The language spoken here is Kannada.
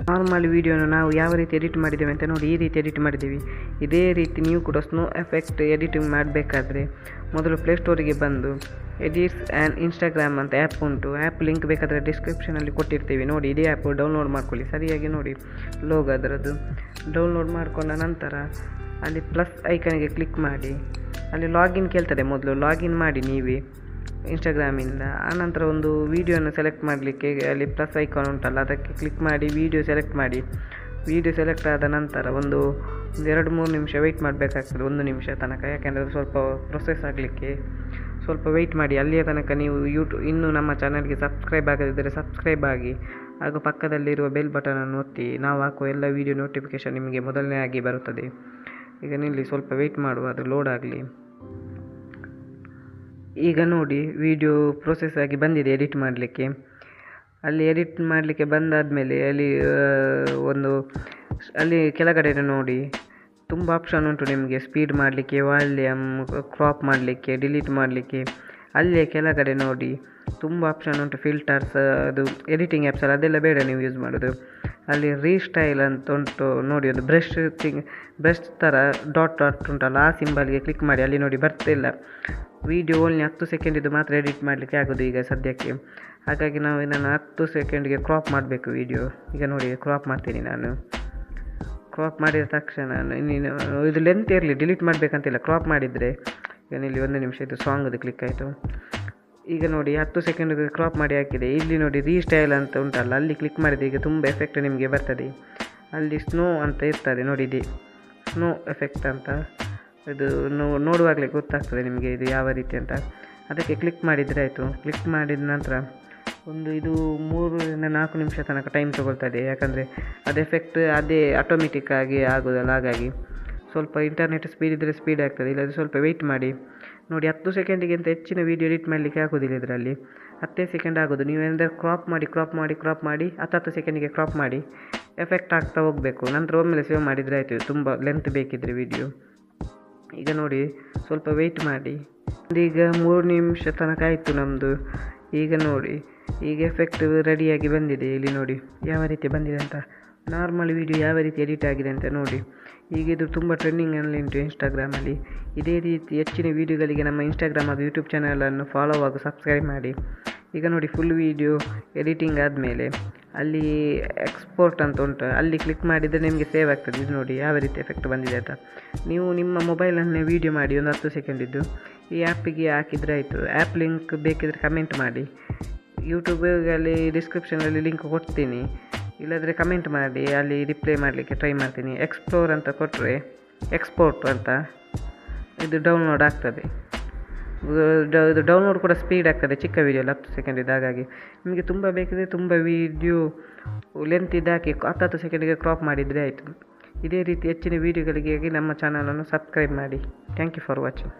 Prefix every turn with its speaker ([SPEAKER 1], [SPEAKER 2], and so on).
[SPEAKER 1] ನಾರ್ಮಲ್ ವೀಡಿಯೋನ ನಾವು ಯಾವ ರೀತಿ ಎಡಿಟ್ ಮಾಡಿದ್ದೇವೆ ಅಂತ ನೋಡಿ, ಈ ರೀತಿ ಎಡಿಟ್ ಮಾಡಿದ್ದೀವಿ. ಇದೇ ರೀತಿ ನೀವು ಕೂಡ ಸ್ನೋ ಎಫೆಕ್ಟ್ ಎಡಿಟಿಂಗ್ ಮಾಡಬೇಕಾದ್ರೆ ಮೊದಲು ಪ್ಲೇಸ್ಟೋರಿಗೆ ಬಂದು ಎಡಿಟ್ಸ್ ಆ್ಯಂಡ್ ಇನ್ಸ್ಟಾಗ್ರಾಮ್ ಅಂತ ಆ್ಯಪ್ ಉಂಟು. ಆ್ಯಪ್ ಲಿಂಕ್ ಬೇಕಾದರೆ ಡಿಸ್ಕ್ರಿಪ್ಷನಲ್ಲಿ ಕೊಟ್ಟಿರ್ತೀವಿ, ನೋಡಿ. ಇದೇ ಆ್ಯಪ್ ಡೌನ್ಲೋಡ್ ಮಾಡ್ಕೊಳ್ಳಿ, ಸರಿಯಾಗಿ ನೋಡಿ ಲೋಗೋ ಅದರದ್ದು. ಡೌನ್ಲೋಡ್ ಮಾಡಿಕೊಂಡ ನಂತರ ಅಲ್ಲಿ ಪ್ಲಸ್ ಐಕನಿಗೆ ಕ್ಲಿಕ್ ಮಾಡಿ, ಅಲ್ಲಿ ಲಾಗಿನ್ ಕೇಳ್ತದೆ. ಮೊದಲು ಲಾಗಿನ್ ಮಾಡಿ ನೀವೇ ಇನ್ಸ್ಟಾಗ್ರಾಮಿಂದ. ಆನಂತರ ಒಂದು ವೀಡಿಯೋನ ಸೆಲೆಕ್ಟ್ ಮಾಡಲಿಕ್ಕೆ ಅಲ್ಲಿ ಪ್ಲಸ್ ಐಕಾನ್ ಉಂಟಲ್ಲ, ಅದಕ್ಕೆ ಕ್ಲಿಕ್ ಮಾಡಿ ವೀಡಿಯೋ ಸೆಲೆಕ್ಟ್ ಮಾಡಿ. ವೀಡಿಯೋ ಸೆಲೆಕ್ಟ್ ಆದ ನಂತರ ಒಂದು 2-3 ನಿಮಿಷ ವೆಯ್ಟ್ ಮಾಡಬೇಕಾಗ್ತದೆ, 1 ನಿಮಿಷ ತನಕ. ಯಾಕೆಂದರೆ ಅದು ಸ್ವಲ್ಪ ಪ್ರೊಸೆಸ್ ಆಗಲಿಕ್ಕೆ ಸ್ವಲ್ಪ ವೆಯ್ಟ್ ಮಾಡಿ. ಅಲ್ಲಿಯ ತನಕ ನೀವು ಇನ್ನೂ ನಮ್ಮ ಚಾನಲ್ಗೆ ಸಬ್ಸ್ಕ್ರೈಬ್ ಆಗದಿದ್ದರೆ ಸಬ್ಸ್ಕ್ರೈಬ್ ಆಗಿ, ಹಾಗೂ ಪಕ್ಕದಲ್ಲಿರುವ ಬೆಲ್ ಬಟನನ್ನು ಒತ್ತಿ. ನಾವು ಹಾಕುವ ಎಲ್ಲ ವೀಡಿಯೋ ನೋಟಿಫಿಕೇಷನ್ ನಿಮಗೆ ಮೊದಲನೇ ಆಗಿ ಬರುತ್ತದೆ. ಈಗ ನಿಲ್ಲಿ, ಸ್ವಲ್ಪ ವೆಯ್ಟ್ ಮಾಡುವ, ಅದು ಲೋಡ್ ಆಗಲಿ. ಈಗ ನೋಡಿ ವಿಡಿಯೋ ಪ್ರೊಸೆಸ್ ಆಗಿ ಬಂದಿದೆ ಎಡಿಟ್ ಮಾಡಲಿಕ್ಕೆ. ಅಲ್ಲಿ ಎಡಿಟ್ ಮಾಡಲಿಕ್ಕೆ ಬಂದಾದಮೇಲೆ ಅಲ್ಲಿ ಕೆಳಗಡೆ ನೋಡಿ ತುಂಬ ಆಪ್ಷನ್ ಉಂಟು ನಿಮಗೆ. ಸ್ಪೀಡ್ ಮಾಡಲಿಕ್ಕೆ, ವಾಲ್ಯೂಮ್, ಕ್ರಾಪ್ ಮಾಡಲಿಕ್ಕೆ, ಡಿಲೀಟ್ ಮಾಡಲಿಕ್ಕೆ. ಅಲ್ಲೇ ಕೆಳಗಡೆ ನೋಡಿ ತುಂಬ ಆಪ್ಷನ್ ಉಂಟು. ಫಿಲ್ಟರ್ಸ್, ಅದು ಎಡಿಟಿಂಗ್ ಆ್ಯಪ್ಸ್ ಅಲ್ಲ, ಅದೆಲ್ಲ ಬೇಡ ನೀವು ಯೂಸ್ ಮಾಡೋದು. ಅಲ್ಲಿ ರೀಸ್ಟೈಲ್ ಅಂತ ಉಂಟು ನೋಡಿ, ಒಂದು ಬ್ರಷ್ ಥರ ಡಾಟ್ ಉಂಟಲ್ಲ, ಆ ಸಿಂಬಲ್ಗೆ ಕ್ಲಿಕ್ ಮಾಡಿ. ಅಲ್ಲಿ ನೋಡಿ ಬರ್ತಿಲ್ಲ, ವೀಡಿಯೋ ಓನ್ಲಿ 10 ಸೆಕೆಂಡಿದ್ದು ಮಾತ್ರ ಎಡಿಟ್ ಮಾಡಲಿಕ್ಕೆ ಆಗೋದು ಈಗ ಸದ್ಯಕ್ಕೆ. ಹಾಗಾಗಿ ನಾವು ಇದನ್ನು 10 ಸೆಕೆಂಡ್ಗೆ ಕ್ರಾಪ್ ಮಾಡಬೇಕು ವೀಡಿಯೋ. ಈಗ ನೋಡಿ ಕ್ರಾಪ್ ಮಾಡ್ತೀನಿ ನಾನು. ಕ್ರಾಪ್ ಮಾಡಿದ ತಕ್ಷಣ ಇದು ಲೆಂತ್ ಇರಲಿ, ಡಿಲೀಟ್ ಮಾಡಬೇಕಂತಿಲ್ಲ. ಕ್ರಾಪ್ ಮಾಡಿದರೆ ಈಗ ಇಲ್ಲಿ 1 ನಿಮಿಷ ಇದು ಸಾಂಗದು ಕ್ಲಿಕ್ ಆಯಿತು. ಈಗ ನೋಡಿ 10 ಸೆಕೆಂಡ್ಗೆ ಕ್ರಾಪ್ ಮಾಡಿ ಹಾಕಿದೆ. ಇಲ್ಲಿ ನೋಡಿ ರೀಸ್ಟೈಲ್ ಅಂತ ಉಂಟಲ್ಲ, ಅಲ್ಲಿ ಕ್ಲಿಕ್ ಮಾಡಿದರೆ ಈಗ ತುಂಬ ಎಫೆಕ್ಟ್ ನಿಮಗೆ ಬರ್ತದೆ. ಅಲ್ಲಿ ಸ್ನೋ ಅಂತ ಇರ್ತದೆ ನೋಡಿ, ಇದೆ ಸ್ನೋ ಎಫೆಕ್ಟ್ ಅಂತ. ಇದು ನೋಡುವಾಗಲೇ ಗೊತ್ತಾಗ್ತದೆ ನಿಮಗೆ ಇದು ಯಾವ ರೀತಿ ಅಂತ. ಅದಕ್ಕೆ ಕ್ಲಿಕ್ ಮಾಡಿದರೆ ಆಯಿತು. ಕ್ಲಿಕ್ ಮಾಡಿದ ನಂತರ ಇದು 3-4 ನಿಮಿಷ ತನಕ ಟೈಮ್ ತೊಗೊಳ್ತದೆ. ಯಾಕಂದರೆ ಅದು ಎಫೆಕ್ಟ್ ಅದೇ ಆಟೋಮೆಟಿಕ್ ಆಗಿ ಆಗೋದಲ್ಲ. ಹಾಗಾಗಿ ಸ್ವಲ್ಪ ಇಂಟರ್ನೆಟ್ ಸ್ಪೀಡ್ ಇದ್ದರೆ ಸ್ಪೀಡ್ ಆಗ್ತದೆ, ಇಲ್ಲದ್ರೆ ಸ್ವಲ್ಪ ವೆಯ್ಟ್ ಮಾಡಿ. ನೋಡಿ 10 ಸೆಕೆಂಡಿಗಿಂತ ಹೆಚ್ಚಿನ ವೀಡಿಯೋ ಎಡಿಟ್ ಮಾಡಲಿಕ್ಕೆ ಆಗೋದಿಲ್ಲ ಇದರಲ್ಲಿ. 10 ಸೆಕೆಂಡ್ ಆಗೋದು. ನೀವು ಏನಾದರೂ ಕ್ರಾಪ್ ಮಾಡಿ 10 ಸೆಕೆಂಡಿಗೆ ಕ್ರಾಪ್ ಮಾಡಿ ಎಫೆಕ್ಟ್ ಆಗ್ತಾ ಹೋಗಬೇಕು. ನಂತರ ಒಮ್ಮೆಲೆ ಸೇವ್ ಮಾಡಿದರೆ ಆಯಿತು, ತುಂಬ ಲೆಂತ್ ಬೇಕಿದ್ದರೆ ವೀಡಿಯೋ. ಈಗ ನೋಡಿ ಸ್ವಲ್ಪ ವೆಯ್ಟ್ ಮಾಡಿ. ಈಗ 3 ನಿಮಿಷ ತನಕ ಆಯಿತು ನಮ್ಮದು. ಈಗ ನೋಡಿ ಈಗ ಎಫೆಕ್ಟ್ ರೆಡಿಯಾಗಿ ಬಂದಿದೆ. ಇಲ್ಲಿ ನೋಡಿ ಯಾವ ರೀತಿ ಬಂದಿದೆ ಅಂತ. ನಾರ್ಮಲ್ ವೀಡಿಯೋ ಯಾವ ರೀತಿ ಎಡಿಟ್ ಆಗಿದೆ ಅಂತ ನೋಡಿ. ಈಗ ಇದು ತುಂಬ ಟ್ರೆಂಡಿಂಗಲ್ಲಿ ಉಂಟು ಇನ್ಸ್ಟಾಗ್ರಾಮಲ್ಲಿ. ಇದೇ ರೀತಿ ಹೆಚ್ಚಿನ ವೀಡಿಯೋಗಳಿಗೆ ನಮ್ಮ ಇನ್ಸ್ಟಾಗ್ರಾಮ್ ಹಾಗೂ ಯೂಟ್ಯೂಬ್ ಚಾನಲನ್ನು ಫಾಲೋ ಹಾಗೂ ಸಬ್ಸ್ಕ್ರೈಬ್ ಮಾಡಿ. ಈಗ ನೋಡಿ ಫುಲ್ ವೀಡಿಯೋ ಎಡಿಟಿಂಗ್ ಆದಮೇಲೆ ಅಲ್ಲಿ ಎಕ್ಸ್ಪೋರ್ಟ್ ಅಂತ ಉಂಟು, ಅಲ್ಲಿ ಕ್ಲಿಕ್ ಮಾಡಿದರೆ ನಿಮಗೆ ಸೇವ್ ಆಗ್ತದೆ. ಇದು ನೋಡಿ ಯಾವ ರೀತಿ ಎಫೆಕ್ಟ್ ಬಂದಿದೆ ಅಂತ. ನೀವು ನಿಮ್ಮ ಮೊಬೈಲನ್ನೇ ವೀಡಿಯೋ ಮಾಡಿ ಒಂದು 10 ಸೆಕೆಂಡಿದ್ದು ಈ ಆ್ಯಪಿಗೆ ಹಾಕಿದರೆ ಆಯಿತು. ಆ್ಯಪ್ ಲಿಂಕ್ ಬೇಕಿದ್ರೆ ಕಮೆಂಟ್ ಮಾಡಿ. ಯೂಟ್ಯೂಬಲ್ಲಿ ಡಿಸ್ಕ್ರಿಪ್ಷನಲ್ಲಿ ಲಿಂಕ್ ಕೊಡ್ತೀನಿ, ಇಲ್ಲಾಂದರೆ ಕಮೆಂಟ್ ಮಾಡಿ, ಅಲ್ಲಿ ರಿಪ್ಲೈ ಮಾಡಲಿಕ್ಕೆ ಟ್ರೈ ಮಾಡ್ತೀನಿ. ಎಕ್ಸ್ಪ್ಲೋರ್ ಅಂತ ಕೊಟ್ಟರೆ ಎಕ್ಸ್ಪೋರ್ಟ್ ಅಂತ ಇದು ಡೌನ್ಲೋಡ್ ಆಗ್ತದೆ. ಇದು ಡೌನ್ಲೋಡ್ ಕೂಡ ಸ್ಪೀಡ್ ಆಗ್ತದೆ, ಚಿಕ್ಕ ವೀಡಿಯೋ 10 ಸೆಕೆಂಡ್ ಇದೆ. ಹಾಗಾಗಿ ನಿಮಗೆ ತುಂಬ ಬೇಕಿದ್ರೆ ತುಂಬ ವೀಡಿಯೋ ಲೆಂತ್ ಇದ್ದಾಕಿ 10 ಸೆಕೆಂಡಿಗೆ ಕ್ರಾಪ್ ಮಾಡಿದರೆ ಆಯಿತು. ಇದೇ ರೀತಿ ಹೆಚ್ಚಿನ ವೀಡಿಯೋಗಳಿಗೆ ನಮ್ಮ ಚಾನಲನ್ನು ಸಬ್ಸ್ಕ್ರೈಬ್ ಮಾಡಿ. Thank you for watching.